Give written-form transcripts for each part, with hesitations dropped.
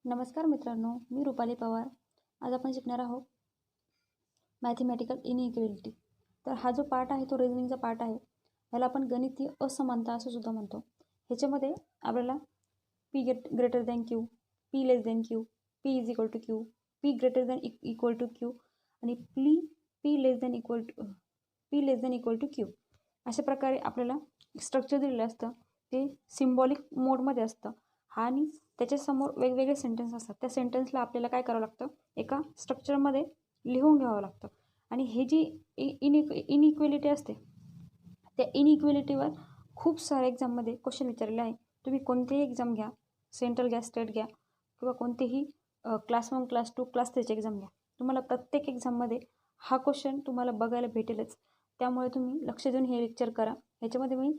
नमस्कार मित्रांनो, मी रुपाली पवार. आज आपण शिकणार आहोत मॅथमॅटिकल इनइक्वेलिटी. तर हा जो पार्ट आहे तो रिझनिंगचा पार्ट आहे. याला आपण गणितीय असमानता असं सुद्धा म्हणतो. ह्याच्यामध्ये आपल्याला P greater than Q, P less than Q, P is equal to Q, P greater than equal to Q आणि P less than equal to Q अशा प्रकारे आपल्याला स्ट्रक्चर दिलेलं असतं. ते सिम्बॉलिक मोडमध्ये असतं आणि त्याच्यासमोर वेगवेगळे सेंटेन्स असतात. त्या सेंटेन्सला आपल्याला काय करावं लागतं, एका स्ट्रक्चरमध्ये लिहून घ्यावं लागतं. आणि हे जी इनइक्वेलिटी असते त्या इनइक्वेलिटीवर खूप साऱ्या एक्झाममध्ये क्वेश्चन विचारलेले आहे. तुम्ही कोणतेही एक्झाम घ्या, सेंट्रल घ्या, स्टेट घ्या किंवा कोणतेही क्लास 1, क्लास 2, क्लास 3ची एक्झाम घ्या, तुम्हाला प्रत्येक एक्झाममध्ये हा क्वेश्चन तुम्हाला बघायला भेटेलच. त्यामुळे तुम्ही लक्ष देऊन हे लेक्चर करा. ह्याच्यामध्ये मी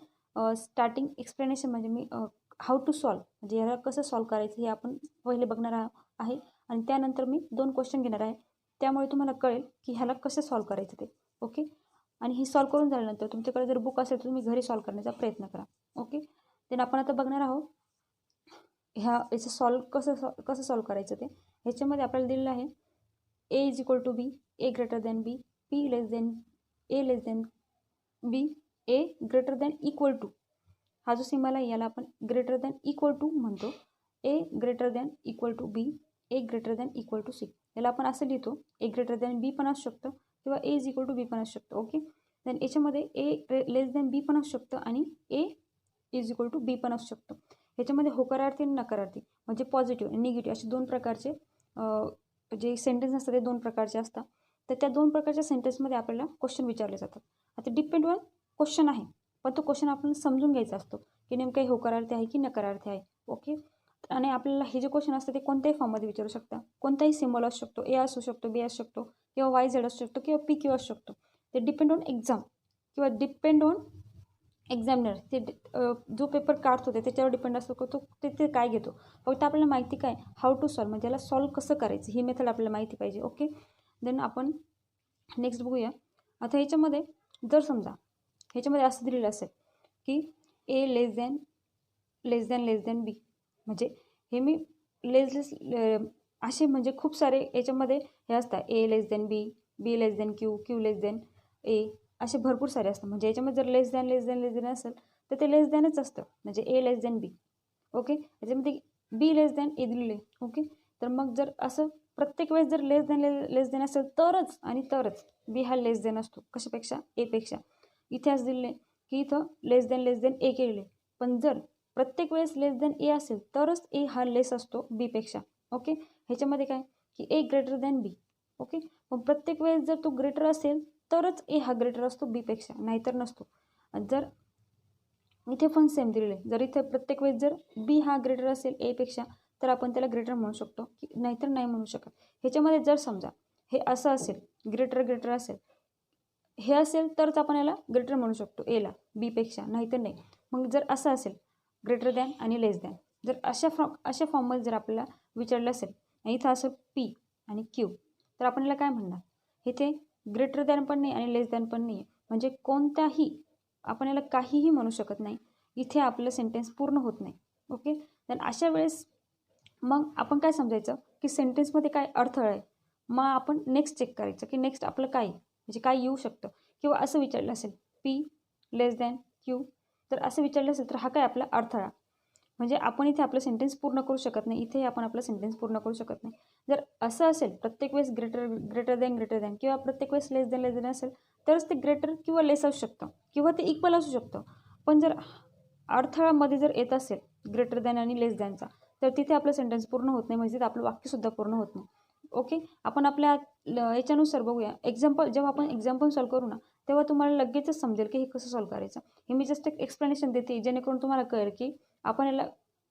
स्टार्टिंग एक्सप्लेनेशन म्हणजे मी हाऊ टू सॉल्व म्हणजे ह्याला कसं सॉल्व करायचं हे आपण पहिले बघणार आहे आणि त्यानंतर मी 2 क्वेश्चन घेणार आहे. त्यामुळे तुम्हाला कळेल की ह्याला कसं सॉल्व करायचं ते. ओके. आणि ही सॉल्व करून झाल्यानंतर तुमच्याकडे जर बुक असेल तर तुम्ही घरी सॉल्व करण्याचा प्रयत्न करा. ओके. देन आपण आता बघणार आहोत याचं कसं सॉल्व करायचं ते. ह्याच्यामध्ये आपल्याला दिलेलं आहे A is equal to B, A greater than B, P less than B, A greater than equal to. हा जो सिम्बॉल आहे याला आपण ग्रेटर दॅन इक्वल टू म्हणतो. A greater than equal to B, A greater than equal to C. याला आपण असं लिहितो, ए ग्रेटर दॅन बी पण असू शकतं किंवा ए इज इक्वल टू बी पण असू शकतं. ओके. देन याच्यामध्ये ए लेस दॅन बी पण असू शकतं आणि ए इज इक्वल टू बी पण असू शकतं. ह्याच्यामध्ये होकारार्थी आणि नकारार्थी म्हणजे पॉझिटिव्ह आणि निगेटिव्ह असे 2 प्रकारचे जे सेंटेन्स असतात ते 2 प्रकारचे असतात. तर त्या 2 प्रकारच्या सेंटेन्समध्ये आपल्याला क्वेश्चन विचारले जातात. आता डिपेंड ऑन क्वेश्चन आहे, पण तो क्वेश्चन आपण समजून घ्यायचा असतो की नेमकं हे होकारार्थी आहे की नकारार्थी आहे. ओके. आणि आपल्याला हे जे क्वेश्चन असतं ते कोणत्याही फॉर्ममध्ये विचारू शकता. कोणताही सिम्बॉल असू शकतो, ए असू शकतो, बी असू शकतो किंवा वाय झेड असू शकतो किंवा पी क्यू असू शकतो. ते डिपेंड ऑन एक्झाम किंवा डिपेंड ऑन एक्झामिनर. ते जो पेपर काढतो त्याच्यावर डिपेंड असतो की तो ते काय घेतो. फक्त आपल्याला माहिती काय, हाऊ टू सॉल्व म्हणजे याला सॉल्व कसं करायचं ही मेथड आपल्याला माहिती पाहिजे. ओके. देन आपण नेक्स्ट बघूया. आता ह्याच्यामध्ये जर समजा ह्याच्यामध्ये असं दिलेलं असेल की ए लेस दॅन बी, म्हणजे हे मी असे म्हणजे खूप सारे याच्यामध्ये हे असतात, A less than B, B less than Q, Q less than A, असे भरपूर सारे असतात. म्हणजे याच्यामध्ये जर लेस दॅन असेल तर ते लेस दॅनच असतं, म्हणजे ए लेस दॅन बी. ओके. याच्यामध्ये बी लेस दॅन ए दिलेले. ओके. तर मग जर असं प्रत्येक वेळेस जर लेस दॅन असेल तरच बी हा लेस दॅन असतो. कशापेक्षा? एपेक्षा. इथे असं दिलेले की इथं लेस दॅन ए केलेले, पण जर प्रत्येक वेळेस लेस दॅन ए असेल तरच ए हा लेस असतो बीपेक्षा. ओके. ह्याच्यामध्ये काय की ए ग्रेटर दॅन बी. ओके. पण प्रत्येक वेळेस जर तो ग्रेटर असेल तरच ए हा ग्रेटर असतो बीपेक्षा, नाहीतर नसतो. जर इथे पण सेम दिलेले, जर इथे प्रत्येक वेळेस जर बी हा ग्रेटर असेल एपेक्षा तर आपण त्याला ग्रेटर म्हणू शकतो, की नाहीतर नाही म्हणू शकत. ह्याच्यामध्ये जर समजा हे असं असेल, ग्रेटर असेल, हे असेल तरच आपण याला ग्रेटर म्हणू शकतो एला बीपेक्षा, नाहीतर नाही. मग जर असं असेल ग्रेटर दॅन आणि लेस दॅन, जर अशा फॉर्ममध्ये जर आपल्याला विचारलं असेल आणि इथं असं पी आणि क्यू, तर आपण याला काय म्हणणार, इथे ग्रेटर दॅन पण नाही आणि लेस दॅन पण नाही, म्हणजे कोणताही आपण याला काहीही म्हणू शकत नाही. इथे आपलं सेंटेन्स पूर्ण होत नाही. ओके. तर अशा वेळेस मग आपण काय समजायचं की सेंटेन्समध्ये काय अडथळा आहे. मग आपण नेक्स्ट चेक करायचं की नेक्स्ट आपलं काय म्हणजे काय येऊ शकतं. किंवा असं विचारलं असेल पी लेस दॅन क्यू, तर असं विचारलं असेल तर हा काय आपला अडथळा, म्हणजे आपण इथे आपलं सेंटेन्स पूर्ण करू शकत नाही, इथे आपण आपलं सेंटेन्स पूर्ण करू शकत नाही. जर असं असेल प्रत्येक वेळेस ग्रेटर दॅन किंवा प्रत्येक वेळेस लेस दॅन असेल तरच ते ग्रेटर किंवा लेस असू शकतं किंवा ते इक्वल असू शकतं. पण जर अडथळामध्ये जर येत असेल ग्रेटर दॅन आणि लेस दॅनचा, तर तिथे आपलं सेंटेन्स पूर्ण होत नाही, म्हणजे आपलं वाक्यसुद्धा पूर्ण होत नाही. ओके. आपण आपल्या याच्यानुसार बघूया. जेव्हा आपण एक्झाम्पल सॉल्व करू ना तेव्हा तुम्हाला लगेचच समजेल की हे कसं सॉल्व करायचं. हे मी जस्ट एक एक्सप्लेनेशन देते जेणेकरून तुम्हाला कळेल की आपण याला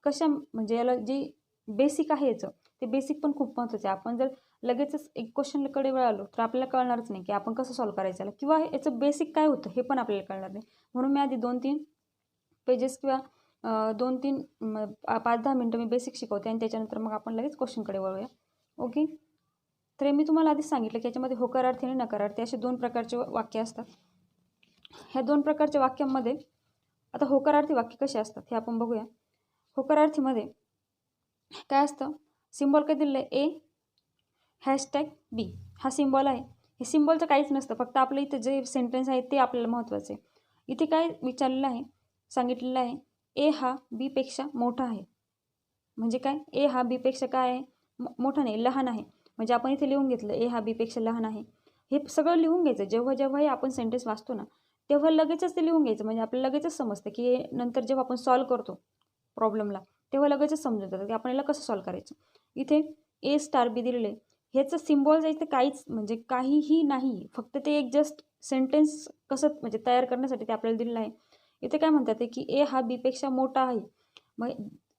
म्हणजे याला जे बेसिक आहे याचं ते बेसिक पण खूप महत्त्वाचं आहे. आपण जर लगेचच एक क्वेश्चनकडे वळालो तर आपल्याला कळणारच नाही की आपण कसं सॉल्व करायचं किंवा याचं बेसिक काय होतं हे पण आपल्याला कळणार नाही. म्हणून मी आधी 2-3 पेजेस किंवा 2-3 5-10 मिनटं मी बेसिक शिकवते आणि त्याच्यानंतर मग आपण लगेच क्वेश्चनकडे वळूया. ओके. तर मी तुम्हाला आधीच सांगितलं की याच्यामध्ये होकारार्थी आणि नकारार्थी असे 2 प्रकारचे वाक्य असतात. ह्या 2 प्रकारच्या वाक्यांमध्ये आता होकारार्थी वाक्य कसे असतात हे आपण बघूया. होकारार्थीमध्ये काय असतं, सिम्बॉल काय दिलेलं आहे, ए हॅशटॅग बी हा सिम्बॉल आहे. हे सिम्बॉलचं काहीच नसतं, फक्त आपलं इथं जे सेंटेन्स आहे ते आपल्याला महत्त्वाचं आहे. इथे काय विचारलेलं आहे, सांगितलेलं आहे ए हा बीपेक्षा मोठा आहे. म्हणजे काय, ए हा बीपेक्षा काय आहे, मोठा नाही, लहान आहे. म्हणजे आपण इथे लिहून घेतलं ए हा बीपेक्षा लहान आहे. हे सगळं लिहून घ्यायचं. जेव्हाही आपण सेंटेन्स वाचतो ना, तेव्हा लगेचच ते लिहून घ्यायचं. म्हणजे आपल्याला लगेचच समजतं की नंतर जेव्हा आपण सॉल्व करतो प्रॉब्लेमला, तेव्हा लगेचच समजून जातं की आपल्याला कसं सॉल्व करायचं. इथे ए स्टार बी दिलेले, ह्याचं सिम्बॉल इथे काहीच म्हणजे काहीही नाही, फक्त ते एक जस्ट सेंटेन्स कसं म्हणजे तयार करण्यासाठी ते आपल्याला दिलेलं आहे. इथे काय म्हणतात की ए हा बीपेक्षा मोठा आहे. मग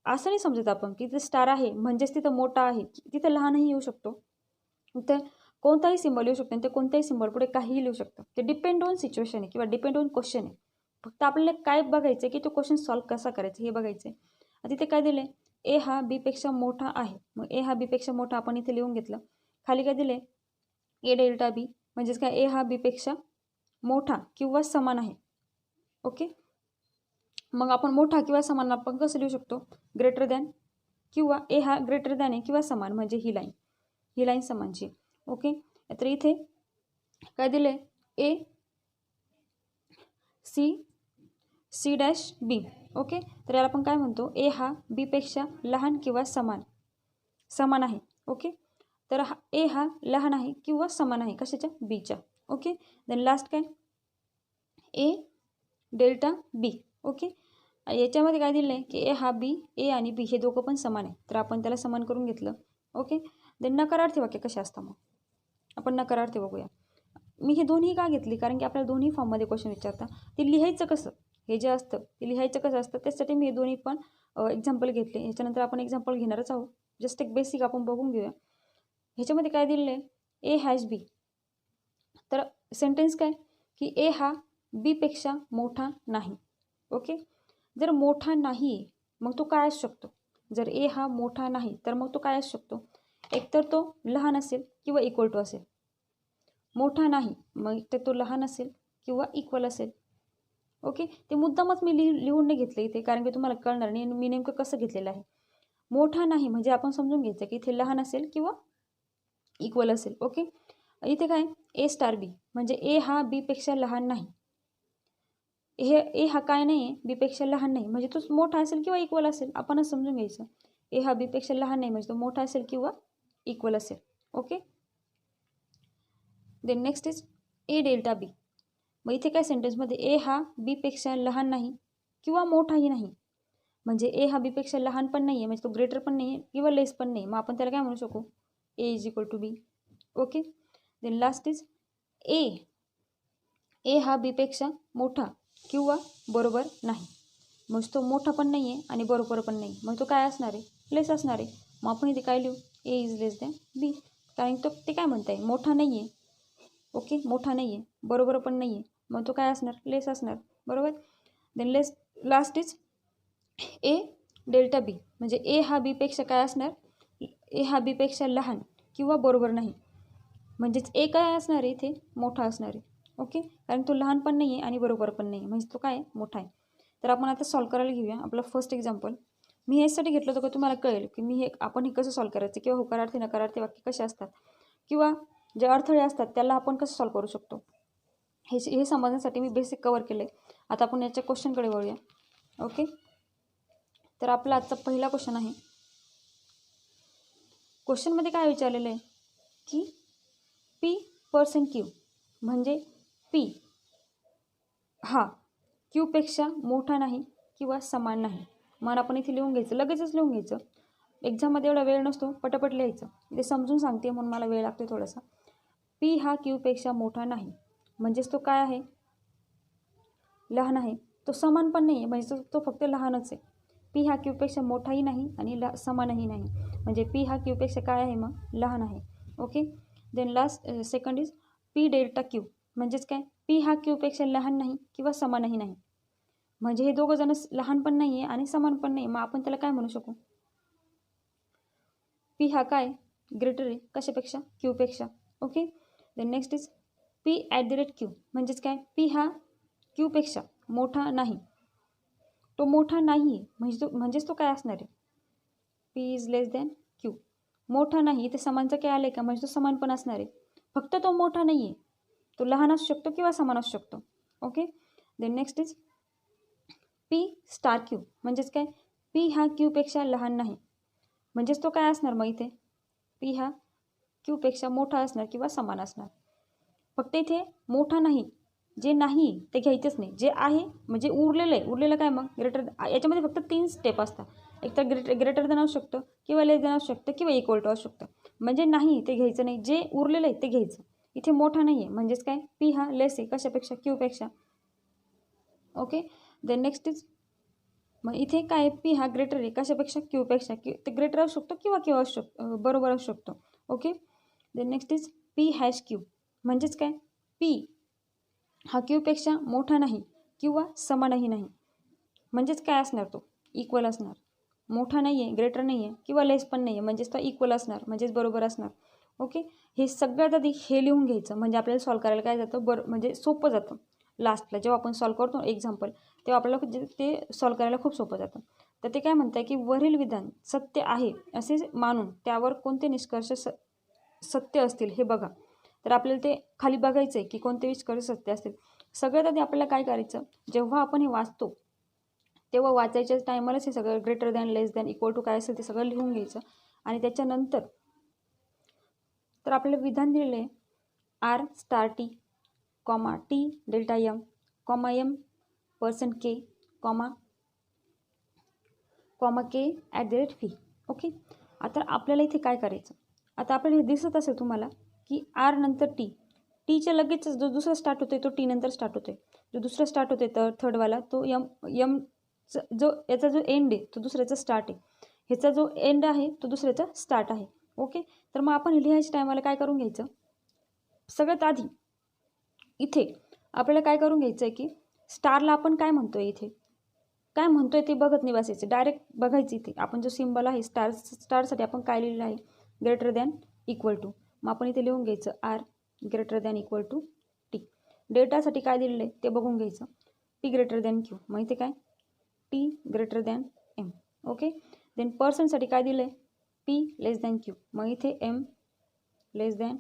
असं नाही समजत आपण की तिथे स्टार आहे म्हणजेच तिथं मोठा आहे, तिथं लहानही येऊ शकतो, तिथे कोणताही सिम्बॉल येऊ शकतो आणि ते कोणत्याही सिम्बॉल पुढे काहीही लिहू शकतं. ते डिपेंड ऑन सिच्युएशन आहे किंवा डिपेंड ऑन क्वेश्चन आहे. फक्त आपल्याला काय बघायचं की तो क्वेश्चन सॉल्व कसा करायचा हे बघायचं आहे. तिथे काय दिले, ए हा बीपेक्षा मोठा आहे. मग ए हा बीपेक्षा मोठा आपण इथे लिहून घेतलं. खाली काय दिले, ए डेल्टा बी म्हणजेच काय, ए हा बीपेक्षा मोठा किंवा समान आहे. ओके, मग आपण मोठा किंवा समान आपण कसं लिहू शकतो, ग्रेटर दॅन किंवा ए हा ग्रेटर दॅन आहे किंवा समान म्हणजे ही लाईन समानची. ओके, तर इथे काय दिले, ए सी डॅश बी. ओके, तर याला आपण काय म्हणतो, ए हा बीपेक्षा लहान किंवा समान आहे. ओके, तर ए हा लहान आहे किंवा समान आहे कशाच्या, बीच्या. ओके, देन लास्ट काय, ए डेल्टा बी. ओके, याच्यामध्ये काय दिलं आहे की ए हा बी, ए आणि बी हे दोघं पण समान आहे, तर आपण त्याला समान करून घेतलं. ओके, देन नकारार्थी वाक्य कसे असतं, मग आपण नकारार्थी बघूया. मी हे दोन्ही का घेतली, कारण की आपल्याला दोन्ही फॉर्ममध्ये क्वेश्चन विचारता, ते लिहायचं कसं, हे जे असतं ते लिहायचं कसं असतं, त्यासाठी मी हे दोन्ही पण एक्झाम्पल घेतले. ह्याच्यानंतर आपण एक्झाम्पल घेणारच आहोत, जस्ट एक बेसिक आपण बघून घेऊया. ह्याच्यामध्ये काय दिलेलं आहे, ए हॅश बी. तर सेंटेन्स काय की ए हा बीपेक्षा मोठा नाही. ओके, जर मोठा नाही मग तो काय असू शकतो, जर ए हा मोठा नाही तर मग तो काय असू शकतो, एकतर तो लहान असेल किंवा इक्वल टू असेल. मोठा नाही मग ते तो लहान असेल किंवा इक्वल असेल. ओके, ते मुद्दामच मी लिहून नाही घेतलं इथे, कारण की तुम्हाला कळणार नाही मी नेमकं कसं घेतलेलं आहे. मोठा नाही म्हणजे आपण समजून घ्यायचं की इथे लहान असेल किंवा इक्वल असेल. ओके, इथे काय, ए स्टार बी म्हणजे ए हा बीपेक्षा लहान नाही. ए हा काय नाही आहे, बीपेक्षा लहान नाही म्हणजे तो मोठा असेल किंवा इक्वल असेल, आपणच समजून घ्यायचं. ए हा बीपेक्षा लहान नाही म्हणजे तो मोठा असेल किंवा इक्वल असेल. Okay, then next is A delta B. मग इथे काय सेंटेन्समध्ये ए हा बीपेक्षा लहान नाही किंवा मोठाही नाही, म्हणजे ए हा बीपेक्षा लहान पण नाही आहे म्हणजे तो ग्रेटर पण नाही आहे किंवा लेस पण नाही, मग आपण त्याला काय म्हणू शकू, A is equal to B. Okay, then last is A हा बीपेक्षा मोठा किंवा बरोबर नाही, मग तो मोठा पण नाही आहे आणि बरोबर पण नाही, मग तो काय असणार आहे, लेस असणार आहे. मग आपण इथे काय लिहू, ए इज लेस दॅन बी, कारण तो ते काय म्हणत आहे, मोठा नाही आहे. ओके, मोठा नाही आहे, बरोबर पण नाही आहे, मग तो काय असणार, लेस असणार. बरोबर, then last is A delta B म्हणजे ए हा बीपेक्षा काय असणार, ए हा बीपेक्षा लहान किंवा बरोबर नाही, म्हणजेच ए काय असणार आहे इथे, मोठा असणार आहे. ओके, कारण तो लहान पण नाही आहे आणि बरोबर पण नाही म्हणजे तो काय, मोठा आहे. तर आपण आता सॉल्व करायला घेऊया आपलं फर्स्ट एक्झाम्पल. मी ह्यासाठी घेतलं होतं की तुम्हाला कळेल की आपण हे कसं सॉल्व करायचं किंवा होकारार्थी नकारार्थी वाक्य कसे असतात किंवा जे अडथळे असतात त्याला आपण कसं सॉल्व करू शकतो हे समजण्यासाठी मी बेसिक कवर केलं आहे. आता आपण याच्या क्वेश्चनकडे वळूया. ओके, तर आपला आजचा पहिला क्वेश्चन आहे. क्वेश्चनमध्ये काय विचारलेलं आहे की P%Q म्हणजे P हा Qपेक्षा मोठा नाही किंवा समान नाही. मग आपण इथे लिहून घ्यायचं, लगेचच लिहून घ्यायचं. एक्झाममध्ये एवढा वेळ नसतो, पटापट लिहायचं. ते समजून सांगते म्हणून मला वेळ लागतो थोडासा. P हा Qपेक्षा मोठा नाही म्हणजेच तो काय आहे, लहान आहे. तो समान पण नाही आहे म्हणजे तो फक्त लहानच आहे. P हा Qपेक्षा मोठाही नाही आणि समानही नाही म्हणजे P हा Qपेक्षा काय आहे, मग लहान आहे. Okay, then last second is P delta Q म्हणजेच काय, P हा Qपेक्षा लहान नाही किंवा समानही नाही म्हणजे हे दोघं जण लहान पण नाही आहे आणि समान पण नाही, मग आपण त्याला काय म्हणू शकू, P हा काय, ग्रेटर आहे कशापेक्षा, Qपेक्षा. Okay, then next is P@Q म्हणजेच काय, P हा Qपेक्षा मोठा नाही, तो मोठा नाही आहे म्हणजेच तो काय असणार आहे, P is less than Q. मोठा नाही, इथे समानचं काय आलं आहे का, म्हणजे तो समान पण असणार आहे, फक्त तो मोठा नाही आहे, तो लहान असू शकतो किंवा समान असू शकतो. Okay, then next is P star Q, म्हणजेच काय, पी हा क्यूपेक्षा लहान नाही, म्हणजेच तो काय असणार मग इथे, पी हा क्यूपेक्षा मोठा असणार किंवा समान असणार. फक्त इथे मोठा नाही, जे नाही ते घ्यायचंच नाही, जे आहे म्हणजे उरलेलं आहे, उरलेलं काय मग ग्रेटर, याच्यामध्ये फक्त 3 स्टेप असतात, एक तर ग्रेटर देन असू शकतं किंवा लेस देन असू शकतं किंवा इक्वल टू असू शकतं, म्हणजे नाही ते घ्यायचं नाही, जे उरलेलं आहे ते घ्यायचं. इथे मोठा नाही आहे म्हणजेच काय, पी हा लेस आहे कशापेक्षा, क्यूपेक्षा. ओके, देन नेक्स्ट इज, मग इथे काय, पी हा ग्रेटर आहे कशापेक्षा, क्यूपेक्षा, ते ग्रेटर असू शकतो किंवा किंवा असू शकतो, बरोबर असू शकतो. Okay, then next is P hash Q, म्हणजेच काय, पी हा क्यूपेक्षा मोठा नाही किंवा समानही नाही, म्हणजेच काय असणार, तो इक्वल असणार, मोठा नाही आहे, ग्रेटर नाही आहे किंवा लेस पण नाही आहे, म्हणजेच तो इक्वल असणार, म्हणजेच बरोबर असणार. ओके, हे सगळ्यात आधी हे लिहून घ्यायचं, म्हणजे आपल्याला सॉल्व करायला काय जातं, म्हणजे सोपं जातं. लास्टला जेव्हा आपण सॉल्व करतो एक्झाम्पल, तेव्हा आपल्याला ते सॉल्व करायला खूप सोपं जातं. तर ते काय म्हणतं की वरील विधान सत्य आहे असे मानून त्यावर कोणते निष्कर्ष सत्य असतील हे बघा. तर आपल्याला ते खाली बघायचं आहे की कोणते निष्कर्ष सत्य असतील. सगळ्यात आधी आपल्याला काय करायचं, जेव्हा आपण हे वाचतो तेव्हा वाचायच्या टायमालाच हे सगळं greater than, less than, equal to काय असेल ते सगळं लिहून घ्यायचं. आणि त्याच्यानंतर तर आपल्याला विधान दिलेलं आहे R star T, comma T delta M, comma M percent K, comma K at the rate V. Okay, आता आपल्याला इथे काय करायचं, आता आपल्याला हे दिसत असेल तुम्हाला की आर नंतर टी, टीच्या लगेच जो दुसरा स्टार्ट होतोय तो टी नंतर स्टार्ट होतोय, जो दुसरा स्टार्ट होतोय तर थर्डवाला तो यम जो याचा जो एंड आहे तो दुसऱ्याचा स्टार्ट आहे, ह्याचा जो एंड आहे तो दुसऱ्याचा स्टार्ट आहे. ओके, तर मग आपण लिहायच्या टायमाला काय करून घ्यायचं, सगळ्यात आधी इथे आपल्याला काय करून घ्यायचं आहे की स्टारला आपण काय म्हणतोय, इथे काय म्हणतोय ते बघत नाही बसायचं, डायरेक्ट बघायचं. इथे आपण जो सिम्बॉल आहे स्टारसाठी आपण काय लिहिलेलं आहे, ग्रेटर दॅन, इक्वल टू, मग आपण इथे लिहून घ्यायचं R greater than equal to T. डेल्टासाठी काय दिलेलं आहे ते बघून घ्यायचं, टी ग्रेटर दॅन क्यू, मग इथे काय, T greater than M. Okay, then पर्सेंटसाठी काय दिलं आहे, पी लेस दॅन क्यू, मग इथे M less than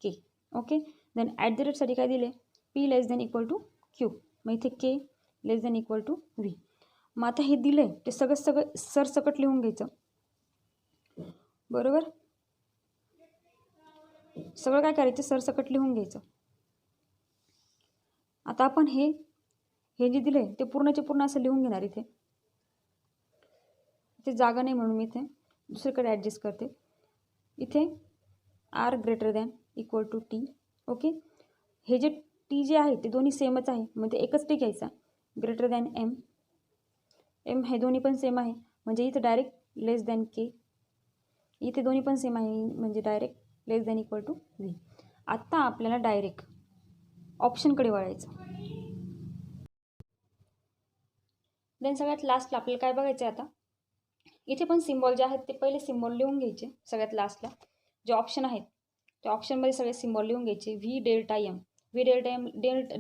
K. Okay, then at the रेटसाठी काय दिले, P less than equal to Q, मग इथे K less than equal to V. मग आता हे दिलं आहे ते सगळं सरसकट लिहून घ्यायचं, बरोबर, सगळं काय करायचं सरसकट लिहून घ्यायचं. आता आपण हे जे दिलं आहे ते पूर्णचे पूर्ण असं लिहून घेणार. इथे जागा नाही म्हणून मी इथे दुसरीकडे ॲडजस्ट करते. इथे R greater than equal to T. Okay, हे जे टी जे आहे ते दोन्ही सेमच आहे, म्हणजे एकच टी घ्यायचा, ग्रेटर दॅन एम. एम हे दोन्ही पण सेम आहे म्हणजे इथे डायरेक्ट लेस दॅन के, इथे दोन्ही पण सेम आहे म्हणजे direct less than equal to V. आत्ता आपल्याला डायरेक्ट ऑप्शनकडे वळायचं. देन सगळ्यात लास्टला आपल्याला काय बघायचं आहे, आता इथे पण सिम्बॉल जे आहेत ते पहिले सिम्बॉल लिहून घ्यायचे. सगळ्यात लास्टला जे ऑप्शन आहेत त्या ऑप्शनमध्ये सगळे सिम्बॉल लिहून घ्यायचे. V delta M, V delta M,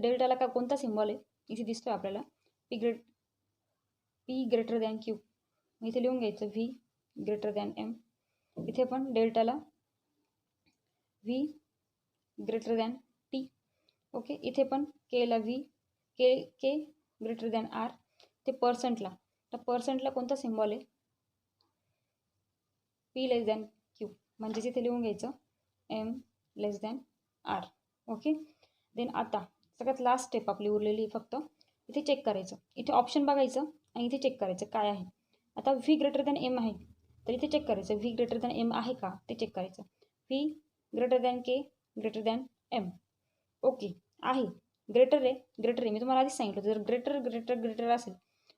डेल्टाला का कोणता सिम्बॉल आहे इथे दिसतोय आपल्याला, पी ग्रेटर दॅन क्यू, इथे लिहून घ्यायचं व्ही ग्रेटर दॅन एम. इथे पण डेल्टाला V greater than T. Okay, इथे पण केला V K greater than R. ते पर्सेंटला, तर पर्सेंटला कोणता सिम्बॉल आहे, पी लेस दॅन क्यू, म्हणजेच इथे लिहून घ्यायचं M less than R. Okay, then आता सगळ्यात लास्ट स्टेप आपली उरलेली फक्त इथे चेक करायचं. इथे ऑप्शन बघायचं आणि इथे चेक करायचं काय आहे. आता व्ही ग्रेटर दॅन एम आहे तर इथे चेक करायचं व्ही ग्रेटर दॅन एम आहे का ते चेक करायचं. व्ही ग्रेटर दॅन के ग्रेटर दॅन एम. ओके, आहे, ग्रेटर आहे, ग्रेटर आहे, मी तुम्हाला आधीच सांगितलं जर ग्रेटर ग्रेटर ग्रेटर असेल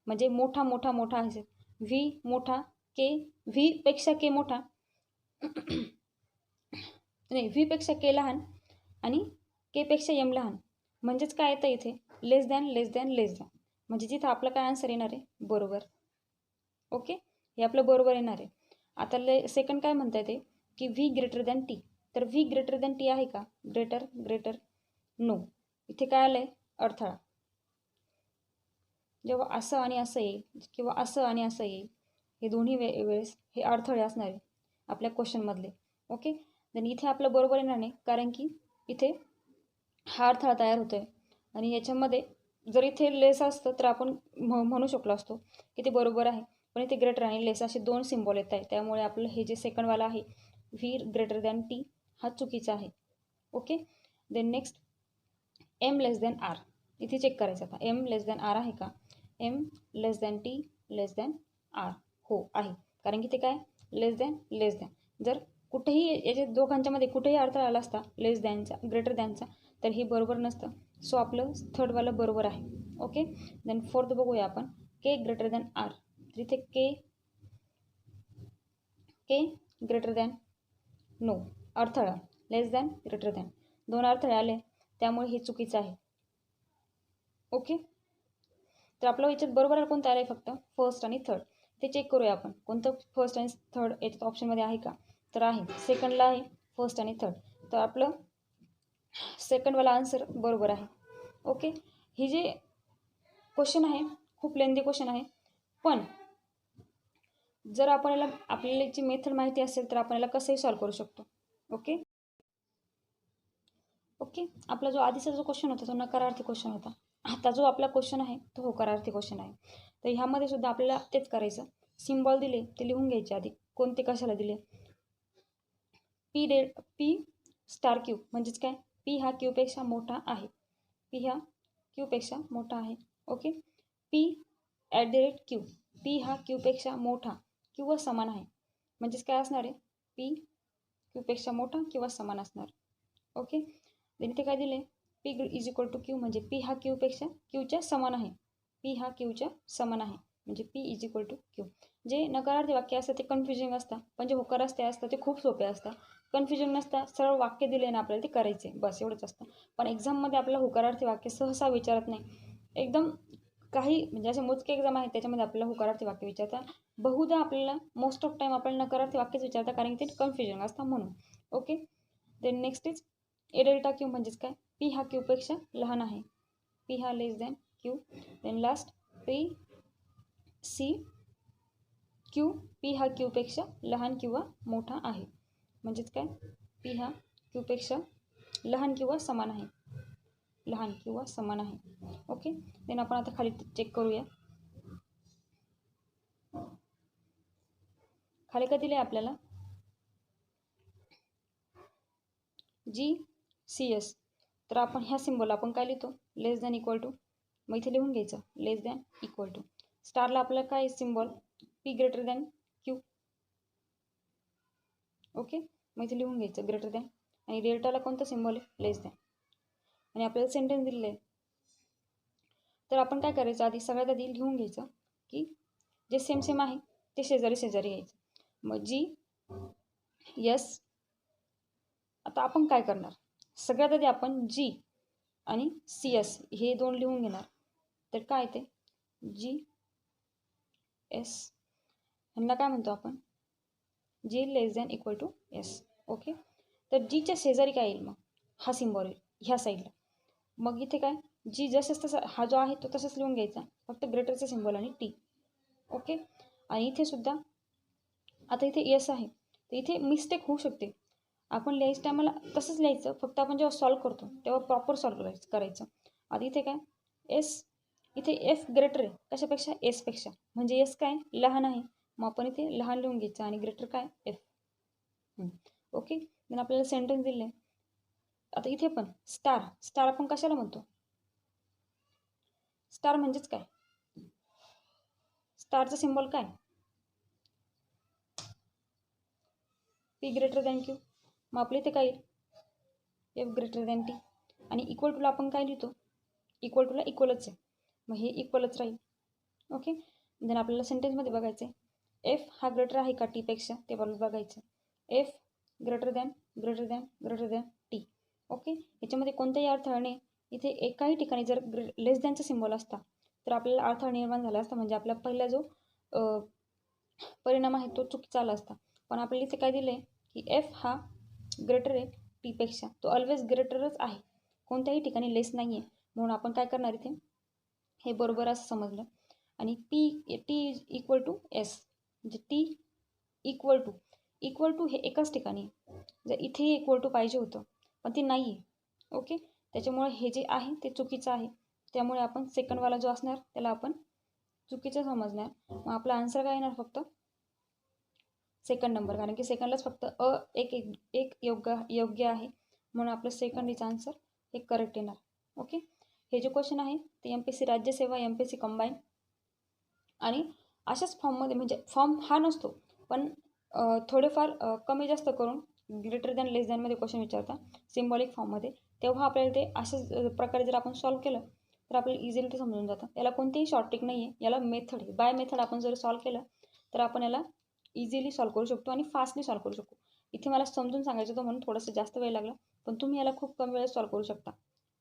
म्हणजे मोठा मोठा मोठा असेल, व्ही मोठा, के व्ही पेक्षा के मोठा नाही, व्ही पेक्षा के लहान आणि के पेक्षा एम लहान, म्हणजेच काय येतं इथे लेस than less than less than, म्हणजे जिथं आपलं काय आन्सर येणार आहे बरोबर. ओके, हे आपलं बरोबर येणार आहे. आता सेकंड काय म्हणता येते की व्ही ग्रेटर दॅन टी, तर व्ही ग्रेटर दॅन टी आहे का, ग्रेटर ग्रेटर नो, इथे काय आलं आहे अडथळा. जेव्हा असं आणि असं येईल किंवा असं आणि असं येईल हे दोन्ही वेळेस हे अडथळे असणार आहे. आपल्या क्वेश्चनमधले. ओके, देन इथे आपलं बरोबर येणार नाही, कारण की इथे हा अडथळा तयार होतो आहे आणि याच्यामध्ये जर इथे लेस असतं तर आपण म्हणू शकलो असतो की ते बरोबर आहे, पण इथे ग्रेटर आणि लेस असे दोन सिम्बॉल येत आहे, त्यामुळे आपलं हे जे सेकंडवाला आहे व्ही ग्रेटर दॅन टी हा चुकीचा आहे. Okay, then next M less than R. इथे चेक करायचं आता एम लेस दॅन आर आहे का. एम लेस दॅन टी लेस दॅन आर, हो आहे, कारण की ते काय लेस दॅन. जर कुठेही याच्या दोघांच्यामध्ये कुठेही अडथळा आला असता लेस दॅनचा ग्रेटर दॅनचा तर हे बरोबर नसतं. सो आपलं थर्डवालं बरोबर आहे. ओके, देन फोर्थ बघूया आपण के ग्रेटर दॅन आर. तर इथे के ग्रेटर दॅन नो, अडथळा लेस दॅन ग्रेटर दॅन, दोन अडथळे आले त्यामुळे हे चुकीचं आहे. ओके, तर आपलं याच्यात बरोबर कोणतं आलं आहे फक्त फर्स्ट आणि थर्ड. ते चेक करूया आपण कोणतं फर्स्ट आणि थर्ड याच्यात ऑप्शनमध्ये आहे का. तर आहे, सेकंडला आहे फर्स्ट आणि थर्ड, तर आपलं सेकंडवाला आन्सर बरोबर आहे. ओके, ही जे क्वेश्चन आहे खूप लेंदी क्वेश्चन आहे, पण जर आपल्याला याची मेथड माहिती असेल तर आपण याला कसंही सॉल्व करू शकतो. ओके ओके, आपला जो आधीचा जो क्वेश्चन होता तो नकारार्थी क्वेश्चन होता. आता जो आपला क्वेश्चन आहे तो होकारार्थी क्वेश्चन आहे. तर ह्यामध्ये सुद्धा आपल्याला तेच करायचं. सिम्बॉल दिले ते लिहून घ्यायचे आधी, कोणते कशाला दिले. पी स्टार क्यू म्हणजेच काय, पी हा क्यूपेक्षा मोठा आहे. पी हा क्यूपेक्षा मोठा आहे. ओके, पी @ क्यू, पी हा क्यूपेक्षा मोठा किंवा समान आहे. म्हणजेच काय असणार आहे, पी क्यूपेक्षा मोठा किंवा समान असणार. ओके, then इथे काय दिले, पी = क्यू म्हणजे पी हा क्यूच्या समान आहे. पी हा क्यूच्या समान आहे म्हणजे पी = क्यू. जे नकारार्थी वाक्य असतं ते कन्फ्युजिंग असतं, पण जे होकारार्थी असतं ते खूप सोपे असतं. कन्फ्युजन नसतं, सरळ वाक्य दिले ना आपल्याला ते करायचे, बस एवढंच असतं. पण एक्झाममध्ये आपल्याला होकारार्थी वाक्य सहसा विचारत नाही. एकदम काही म्हणजे असे मोजके एक्झाम आहेत त्याच्यामध्ये आपल्याला होकारार्थी वाक्य विचारतात. बहुधा आपल्याला मोस्ट ऑफ टाईम आपल्याला नकारार्थी वाक्यच विचारतात, कारण की ते कन्फ्युजन असतं म्हणून. Okay, then next is A∆Q म्हणजेच काय, पी हा क्यूपेक्षा लहान आहे. पी हा less than Q. Then last P C Q, P हा क्यूपेक्षा लहान किंवा मोठा आहे. म्हणजेच काय, पी हा क्यूपेक्षा लहान किंवा समान आहे. लहान किंवा समान आहे. ओके, देन आपण आता खाली चेक करूया. खाली काय दिले आपल्याला, GCS. तर आपण ह्या सिम्बॉल आपण काय लिहितो, लेस दॅन इक्वल टू. मग इथे लिहून घ्यायचं लेस दॅन इक्वल टू. स्टारला आपल्याला काय symbol, P greater than Q. Okay, मग इथे लिहून घ्यायचं ग्रेटर दॅन. आणि डेल्टाला कोणता सिम्बॉल आहे, लेस दॅन. आणि आपल्याला सेंटेन्स दिलेलं आहे, तर आपण काय करायचं, आधी सगळ्यात आधी लिहून घ्यायचं की जे सेम आहे ते शेजारी घ्यायचं. मग GS. आता आपण काय करणार, सगळ्यात आधी आपण G आणि CS हे दोन लिहून घेणार. तर काय ते GS ह्यांना काय म्हणतो आपण, G less than equal to S. Okay, तर Gच्या शेजारी काय येईल, मग हा सिम्बॉल येईल ह्या साईडला. मग इथे काय, G जसंच तसा हा जो आहे तो तसंच लिहून घ्यायचा, फक्त ग्रेटरचा सिम्बॉल आणि T. ओके, आणि इथे सुद्धा आता इथे S आहे, तर इथे मिस्टेक होऊ शकते. आपण लिहायचं टायमाला तसंच लिहायचं, फक्त आपण जेव्हा सॉल्व करतो तेव्हा प्रॉपर सॉल्व करायचं. आता इथे काय S, इथे F ग्रेटर आहे कशापेक्षा, S पेक्षा, म्हणजे S काय लहान आहे, मग आपण इथे लहान लिहून घ्यायचं आणि ग्रेटर काय F. ओके, देन आपल्याला सेंटेन्स दिले. आता इथे पण स्टार आपण कशाला म्हणतो, स्टार म्हणजेच काय, स्टारचा सिम्बॉल काय, पी ग्रेटर दॅन क्यू. मग आपल्या इथे काय येईल, F ग्रेटर दॅन टी. आणि इक्वल टूला आपण काय लिहितो, इक्वल टूला इक्वलच आहे, मग हे इक्वलच राहील. ओके, देन आपल्याला सेंटेन्समध्ये बघायचं आहे, F हा ग्रेटर आहे का टीपेक्षा ते बघायचं. F greater than T. Okay, याच्यामध्ये कोणत्याही अडथळा इथे एकाही ठिकाणी जर लेस दॅनचा सिम्बॉल असता तर आपल्याला अडथळा निर्माण झाला असता, म्हणजे आपला पहिला जो परिणाम आहे तो चुकीचा आला असता. पण आपल्याला इथे काय दिलं आहे की F हा ग्रेटर आहे टीपेक्षा, तो ऑलवेज ग्रेटरच आहे, कोणत्याही ठिकाणी लेस नाही आहे. म्हणून आपण काय करणार इथे, हे बरोबर असं समजलं. आणि T = S म्हणजे T = इक्वल टू हे एकाच ठिकाणी आहे. जर इथेही इक्वल टू पाहिजे होतं पण ती नाही आहे. ओके, त्याच्यामुळे हे जे आहे ते चुकीचं आहे. त्यामुळे आपण सेकंडवाला जो असणार त्याला आपण चुकीचं समजणार. मग आपला आन्सर काय येणार? फक्त सेकंड नंबर, कारण की सेकंडलाच फक्त एक योग्य आहे, म्हणून आपलं सेकंड इज आन्सर हे करेक्ट येणार. ओके, हे जे क्वेश्चन आहे ते MPSC राज्यसेवा, MPSC कंबाईन आणि अशाच फॉर्ममध्ये, म्हणजे फॉर्म हा नसतो पण थोडेफार कमी जास्त करून ग्रेटर दॅन लेस दॅनमध्ये क्वेश्चन विचारतात सिम्बॉलिक फॉर्ममध्ये. तेव्हा आपल्याला ते अशाच प्रकारे जर आपण सॉल्व्ह केलं तर आपल्याला इझिली ते समजून जातं. याला कोणतेही शॉर्ट ट्रिक नाही आहे, याला मेथड आहे. बाय मेथड आपण जर सॉल्व्ह केलं तर आपण याला इझिली सॉल्व्ह करू शकतो आणि फास्टली सॉल्व्ह करू शकतो. इथे मला समजून सांगायचं होतं म्हणून थोडंसं जास्त वेळ लागला, पण तुम्ही याला खूप कमी वेळेत सॉल्व्ह करू शकता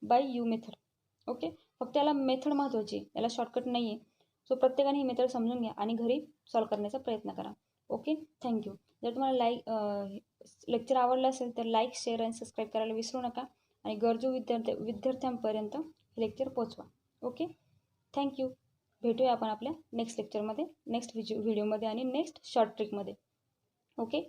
बाय यू मेथड. ओके, फक्त याला मेथड महत्त्वाची आहे, याला शॉर्टकट नाही आहे. सो प्रत्येकाने ही मेथड समजून घ्या आणि घरी सॉल्व्ह करण्याचा प्रयत्न करा. Okay, thank you. जर तुम्हाला लेक्चर आवडलं असेल तर लाईक, शेअर आणि सबस्क्राईब करायला विसरू नका आणि गरजू विद्यार्थ्यांपर्यंत हे लेक्चर पोचवा. Okay, thank you. भेटूया आपण आपल्या नेक्स्ट लेक्चरमध्ये, नेक्स्ट व्हिडिओमध्ये आणि नेक्स्ट शॉर्ट ट्रिकमध्ये. ओके.